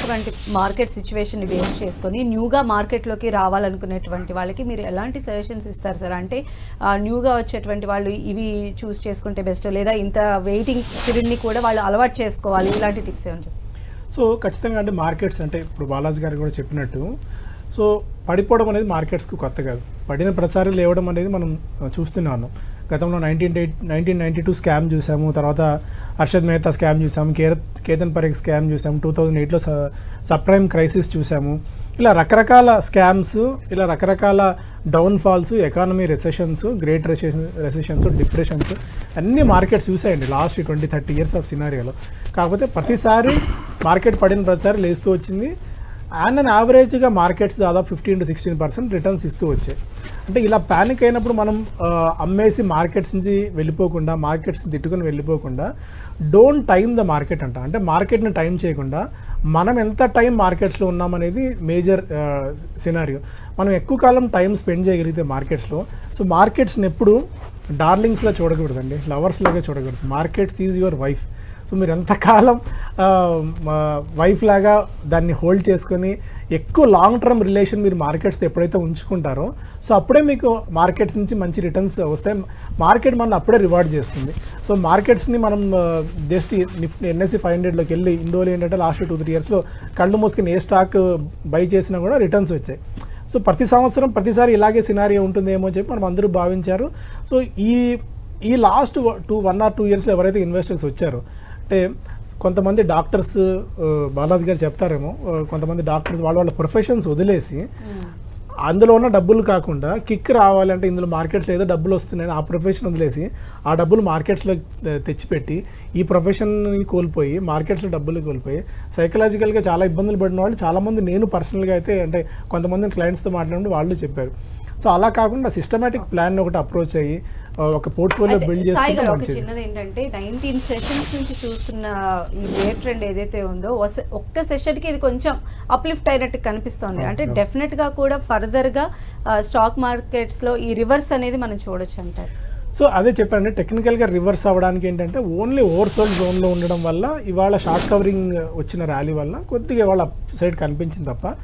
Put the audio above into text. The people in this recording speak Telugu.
ఉన్నటువంటి మార్కెట్ సిచ్యువేషన్ని బేస్ చేసుకొని న్యూగా మార్కెట్లోకి రావాలనుకునేటువంటి వాళ్ళకి మీరు ఎలాంటి సజెషన్స్ ఇస్తారు సార్? అంటే న్యూగా వచ్చేటువంటి వాళ్ళు ఇవి చూస్ చేసుకుంటే బెస్ట్, లేదా ఇంత వెయిటింగ్ పీరియడ్ని కూడా వాళ్ళు అలవాటు చేసుకోవాలి, ఇలాంటి టిప్స్ ఏమని చెప్తారు? సో ఖచ్చితంగా అంటే మార్కెట్స్ అంటే ఇప్పుడు బాలాజీ గారు కూడా చెప్పినట్టు, సో పడిపోవడం అనేది మార్కెట్స్కి కొత్త కాదు. పడిన ప్రతిసారి లేవడం అనేది మనం చూస్తూనే ఉన్నాం. గతంలో 1992 స్కామ్ చూసాము, తర్వాత హర్షద్ మెహతా స్కామ్ చూసాము, కేతన్ పరేఖ్ స్కామ్ చూసాము, 2008లో సబ్ప్రైమ్ క్రైసిస్ చూసాము. ఇలా రకరకాల స్కామ్స్, ఇలా రకరకాల డౌన్ఫాల్స్, ఎకానమీ రెసెషన్స్, గ్రేట్ రెసెషన్స్, డిప్రెషన్స్ అన్ని మార్కెట్స్ చూసాయండి లాస్ట్ 20-30 ఇయర్స్ ఆఫ్ సినారియోలో. కాకపోతే ప్రతిసారి మార్కెట్ పడిన ప్రతిసారి లేస్తూ వచ్చింది. అండ్ యావరేజ్గా మార్కెట్స్ దాదాపు 15-16% రిటర్న్స్ ఇస్తూ వచ్చాయి. అంటే ఇలా ప్యానిక్ అయినప్పుడు మనం అమ్మేసి మార్కెట్స్ నుంచి వెళ్ళిపోకుండా, మార్కెట్స్ని తిట్టుకుని వెళ్ళిపోకుండా, డోంట్ టైమ్ ద మార్కెట్ అంట. అంటే మార్కెట్ని టైం చేయకుండా మనం ఎంత టైం మార్కెట్స్లో ఉన్నామనేది మేజర్ సినారియో. మనం ఎక్కువ కాలం టైం స్పెండ్ చేయగలిగితే మార్కెట్స్లో, సో మార్కెట్స్ని ఎప్పుడు డార్లింగ్స్లా చూడకూడదండి, లవర్స్ లాగా చూడకూడదు. Markets is your wife. So మీరు ఎంతకాలం వైఫ్ లాగా దాన్ని హోల్డ్ చేసుకొని ఎక్కువ లాంగ్ టర్మ్ రిలేషన్ మీరు మార్కెట్స్తో ఎప్పుడైతే ఉంచుకుంటారో, సో అప్పుడే మీకు మార్కెట్స్ నుంచి మంచి రిటర్న్స్ వస్తాయి. మార్కెట్ మనం అప్పుడే రివార్డ్ చేస్తుంది. సో మార్కెట్స్ని మనం జస్ట్ NSE 500లోకి వెళ్ళి ఇండోలో ఏంటంటే లాస్ట్ 2-3 ఇయర్స్లో కళ్ళు మూసుకుని ఏ స్టాక్ బై చేసినా కూడా రిటర్న్స్ వచ్చాయి. సో ప్రతి సంవత్సరం ప్రతిసారి ఇలాగే సినారియో ఉంటుందేమో అని చెప్పి మనం అందరూ భావించారు. సో ఈ లాస్ట్ 1 or 2 ఇయర్స్లో ఎవరైతే ఇన్వెస్టర్స్ వచ్చారో, అంటే కొంతమంది డాక్టర్స్, బాలాజీ గారు చెప్తారేమో, కొంతమంది డాక్టర్స్ వాళ్ళ ప్రొఫెషన్స్ వదిలేసి అందులో ఉన్న డబ్బులు కాకుండా కిక్ రావాలంటే ఇందులో మార్కెట్స్లో ఏదో డబ్బులు వస్తున్నాయని ఆ ప్రొఫెషన్ వదిలేసి ఆ డబ్బులు మార్కెట్స్లో తెచ్చిపెట్టి ఈ ప్రొఫెషన్ని కోల్పోయి మార్కెట్స్లో డబ్బులు కోల్పోయి సైకలాజికల్గా చాలా ఇబ్బందులు పడిన వాళ్ళు చాలామంది, నేను పర్సనల్గా అయితే అంటే కొంతమంది క్లయింట్స్తో మాట్లాడి వాళ్ళు చెప్పారు. సో అలా కాకుండా సిస్టమేటిక్ ప్లాన్ ఒకటి అప్రోచ్ అయ్యి ఒక పోర్ట్ఫోలియో బిల్డ్ చేసుకుంటే ఒక చిన్నది ఏంటంటే 19 సెషన్స్ నుంచి చూస్తున్న ఈ బేర్ ట్రెండ్ ఏదైతే ఉందో, ఒక్క సెషన్కి ఇది కొంచెం అప్లిఫ్ట్ అయినట్టు కనిపిస్తుంది. అంటే డెఫినెట్గా కూడా ఫర్దర్గా స్టాక్ మార్కెట్స్లో ఈ రివర్స్ అనేది మనం చూడొచ్చు అంటారు. సో అదే చెప్పండి, టెక్నికల్గా రివర్స్ అవ్వడానికి ఏంటంటే ఓన్లీ ఓవర్సోల్డ్ జోన్లో ఉండడం వల్ల ఇవాళ షార్ట్ కవరింగ్ వచ్చిన ర్యాలీ వల్ల కొద్దిగా ఇవాళ అప్ సైడ్ కనిపించింది తప్ప